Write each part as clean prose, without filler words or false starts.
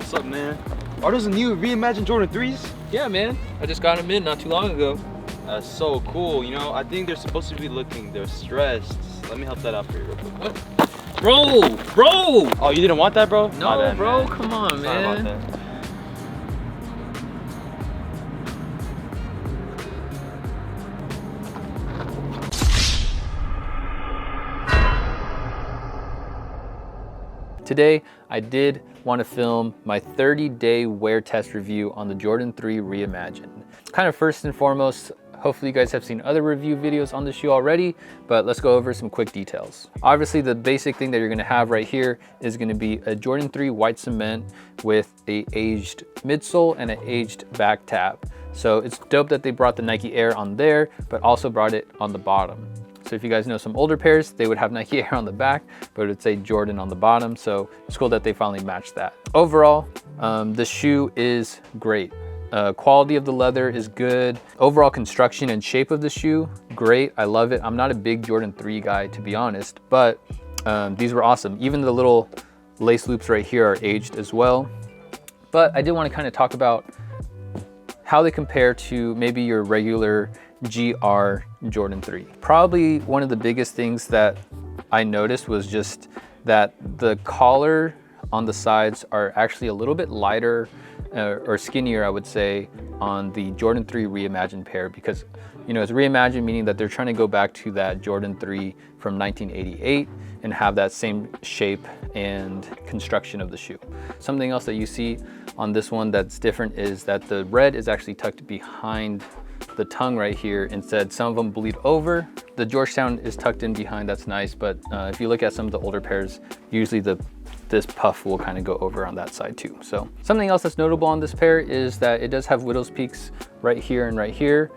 What's up, man? Are those the new Reimagined Jordan 3s? Yeah, man. I just got them in not too long ago. That's so cool. You know, I think they're supposed to be looking distressed. Let me help that out for you real quick. What? Bro! Oh, you didn't want that, bro? No, bad, bro. man. Come on, Sorry man. about that. Today, I did want to film my 30-day wear test review on the Jordan 3 Reimagined. Kind of first and foremost, hopefully you guys have seen other review videos on the shoe already, but let's go over some quick details. Obviously, the basic thing that you're going to have right here is going to be a Jordan 3 white cement with a aged midsole and an aged back tab. So it's dope that they brought the Nike Air on there, but also brought it on the bottom. So if you guys know some older pairs, they would have Nike Air on the back, but it would say Jordan on the bottom. So it's cool that they finally matched that. Overall, the shoe is great. Quality of the leather is good. Overall construction and shape of the shoe, great. I love it. I'm not a big Jordan 3 guy, to be honest, but these were awesome. Even the little lace loops right here are aged as well. But I did want to kind of talk about how they compare to maybe your regular GR Jordan 3. Probably one of the biggest things that I noticed was just that the collar on the sides are actually a little bit lighter or skinnier, I would say, on the Jordan 3 Reimagined pair, because, you know, it's reimagined, meaning that they're trying to go back to that Jordan 3 from 1988 and have that same shape and construction of the shoe. Something else that you see on this one that's different is that the red is actually tucked behind the tongue right here. Instead, some of them bleed over. The Georgetown is tucked in behind, that's nice, but if you look at some of the older pairs, usually this puff will kind of go over on that side too. So something else that's notable on this pair is that it does have widow's peaks right here and right here.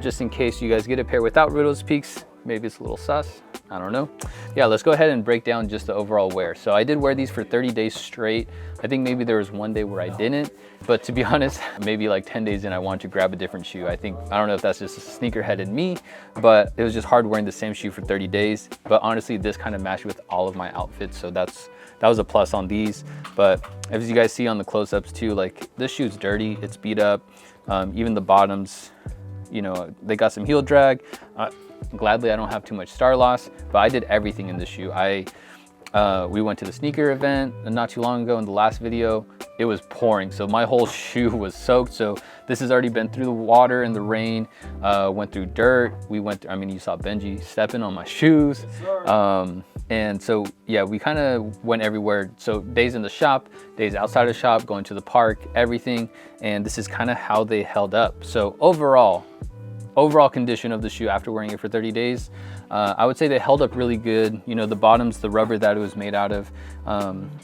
Just in case you guys get a pair without widow's peaks, maybe it's a little sus, I don't know. Yeah, let's go ahead and break down just the overall wear. So I did wear these for 30 days straight. I think maybe there was one day where I didn't, but to be honest, maybe like 10 days in, I wanted to grab a different shoe. I don't know if that's just a sneakerhead in me, but it was just hard wearing the same shoe for 30 days. But honestly, this kind of matched with all of my outfits, so that was a plus on these. But as you guys see on the close-ups too, like this shoe's dirty, it's beat up. Even the bottoms, you know, they got some heel drag. Gladly, I don't have too much star loss, but I did everything in this shoe. We went to the sneaker event not too long ago. In the last video, it was pouring, so my whole shoe was soaked. So this has already been through the water and the rain, went through dirt. I mean, you saw Benji stepping on my shoes. And so, yeah, we kind of went everywhere. So days in the shop, days outside of the shop, going to the park, everything. And this is kind of how they held up. So overall condition of the shoe after wearing it for 30 days, I would say they held up really good. You know, the bottoms, the rubber that it was made out of,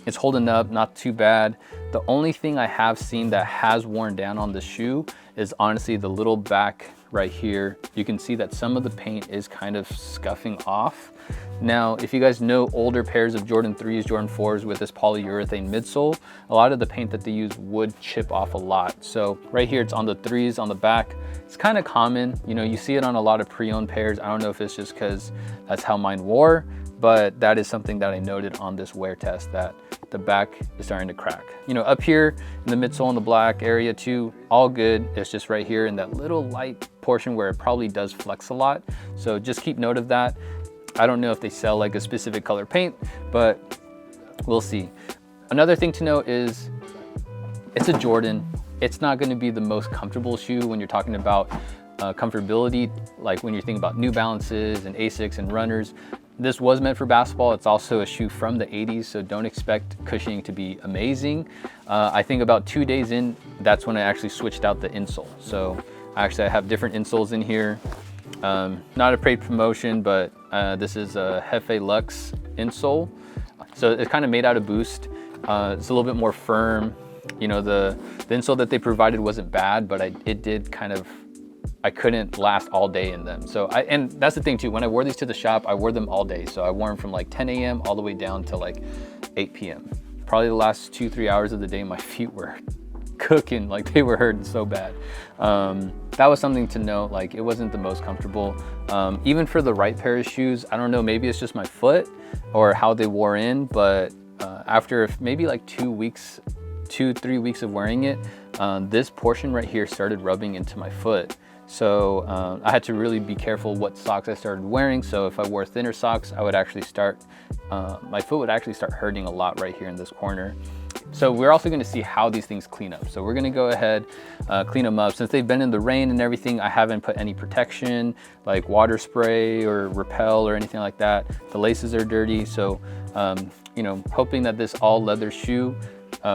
it's holding up, not too bad. The only thing I have seen that has worn down on the shoe is honestly the little back right here. You can see that some of the paint is kind of scuffing off. Now, if you guys know older pairs of Jordan 3s, Jordan 4s with this polyurethane midsole, a lot of the paint that they use would chip off a lot. So right here, it's on the 3s on the back. It's kind of common. You know, you see it on a lot of pre-owned pairs. I don't know if it's just because that's how mine wore, but that is something that I noted on this wear test, that the back is starting to crack. You know, up here in the midsole and the black area too, all good. It's just right here in that little light portion where it probably does flex a lot. So just keep note of that. I don't know if they sell like a specific color paint, but we'll see. Another thing to note is it's a Jordan. It's not going to be the most comfortable shoe when you're talking about comfortability, like when you're thinking about New Balances and Asics and runners. This was meant for basketball. It's also a shoe from the 80s, so don't expect cushioning to be amazing. I think about 2 days in, that's when I actually switched out the insole. So I have different insoles in here. Not a paid promotion, but this is a Hefe Luxe insole. So it's kind of made out of Boost. It's a little bit more firm. You know, the insole that they provided wasn't bad, but it did kind of, I couldn't last all day in them. So and that's the thing too, when I wore these to the shop, I wore them all day. So I wore them from like 10 a.m. all the way down to like 8 p.m. Probably the last 2-3 hours of the day, my feet were cooking, like they were hurting so bad. That was something to note. Like, it wasn't the most comfortable. Even for the right pair of shoes, I don't know, maybe it's just my foot or how they wore in, but after maybe like 2 weeks 2-3 weeks of wearing it, this portion right here started rubbing into my foot. So I had to really be careful what socks I started wearing. So if I wore thinner socks, I would actually start, my foot would actually start hurting a lot right here in this corner. So we're also going to see how these things clean up. So we're going to go ahead, clean them up. Since they've been in the rain and everything, I haven't put any protection like water spray or repel or anything like that. The laces are dirty. So, you know, hoping that this all leather shoe,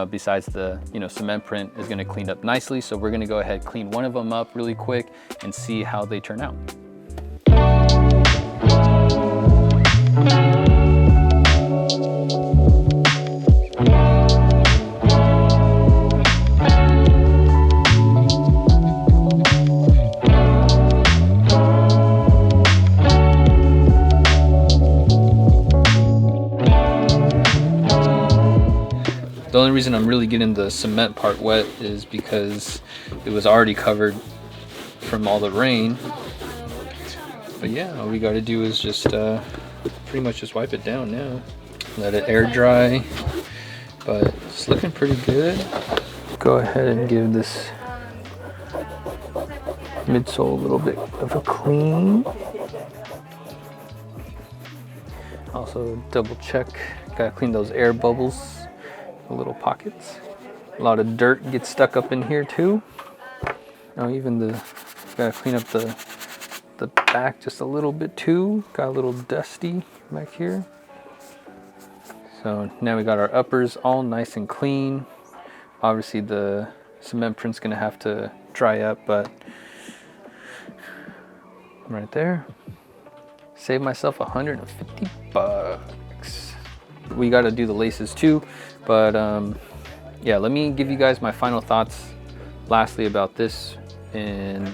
besides the, you know, cement print, is going to clean up nicely. So we're going to go ahead, clean one of them up really quick and see how they turn out. The only reason I'm really getting the cement part wet is because it was already covered from all the rain. But yeah, all we got to do is just pretty much just wipe it down now. Let it air dry, but it's looking pretty good. Go ahead and give this midsole a little bit of a clean. Also double check, gotta clean those air bubbles. Little pockets. A lot of dirt gets stuck up in here too. Now even gotta clean up the back just a little bit too. Got a little dusty back here. So now we got our uppers all nice and clean. Obviously the cement print's gonna have to dry up, but right there. Saved myself 150 bucks. We got to do the laces too, but yeah, let me give you guys my final thoughts lastly about this, and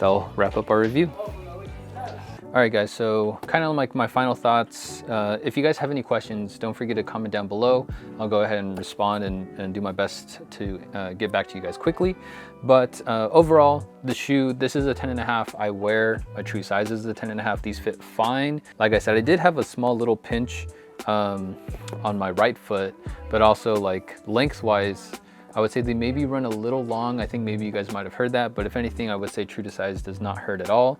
that'll wrap up our review. All right guys, so kind of like my final thoughts. If you guys have any questions, don't forget to comment down below. I'll go ahead and respond and do my best to get back to you guys quickly. But overall, the shoe, this is a 10.5. I wear a true size as a 10.5. These fit fine. Like I said, I did have a small little pinch on my right foot, but also like lengthwise, I would say they maybe run a little long. I think maybe you guys might have heard that, but if anything, I would say true to size does not hurt at all.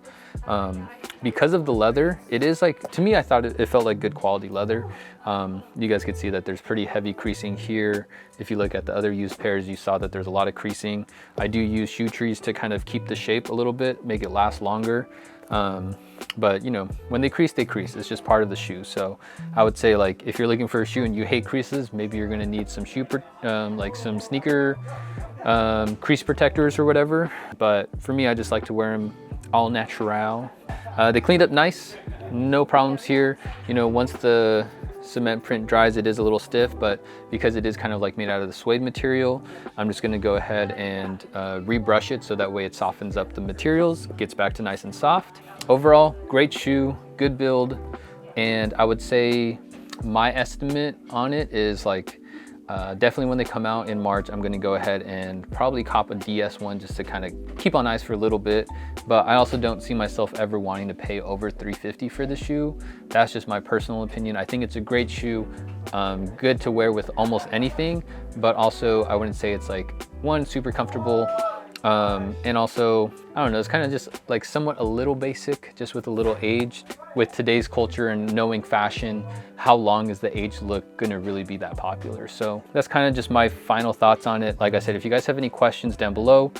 Because of the leather, it is like, to me, I thought it felt like good quality leather. You guys could see that there's pretty heavy creasing here. If you look at the other used pairs, you saw that there's a lot of creasing. I do use shoe trees to kind of keep the shape a little bit, make it last longer. But you know, when they crease, they crease. It's just part of the shoe. So I would say, like, if you're looking for a shoe and you hate creases, maybe you're gonna need some like some sneaker crease protectors or whatever. But for me, I just like to wear them all natural. They cleaned up nice, no problems here. You know, once the cement print dries, it is a little stiff, but because it is kind of like made out of the suede material, I'm just gonna go ahead and rebrush it so that way it softens up the materials, gets back to nice and soft. Overall, great shoe, good build, and I would say my estimate on it is like definitely when they come out in March, I'm gonna go ahead and probably cop a DS one just to kind of keep on ice for a little bit. But I also don't see myself ever wanting to pay over $350 for the shoe. That's just my personal opinion. I think it's a great shoe, good to wear with almost anything, but also I wouldn't say it's like, one, super comfortable, and also, I don't know, it's kind of just like somewhat a little basic, just with a little age. With today's culture and knowing fashion, how long is the age look gonna really be that popular? So that's kind of just my final thoughts on it. Like I said, if you guys have any questions down below,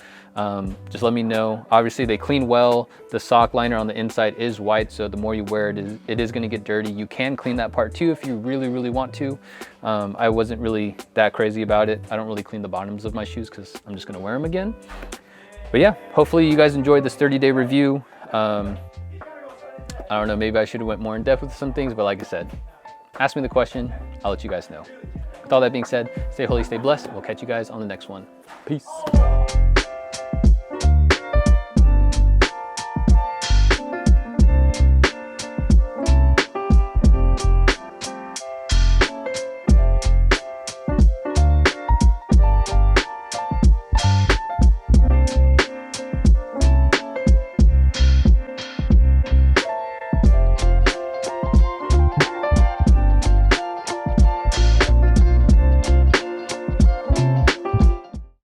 just let me know. Obviously they clean well. The sock liner on the inside is white, so the more you wear it, it is gonna get dirty. You can clean that part too if you really, really want to. I wasn't really that crazy about it. I don't really clean the bottoms of my shoes because I'm just gonna wear them again. But yeah, hopefully you guys enjoyed this 30-day review. I don't know, maybe I should have went more in depth with some things, but like I said, ask me the question, I'll let you guys know. With all that being said, stay holy, stay blessed. We'll catch you guys on the next one. Peace.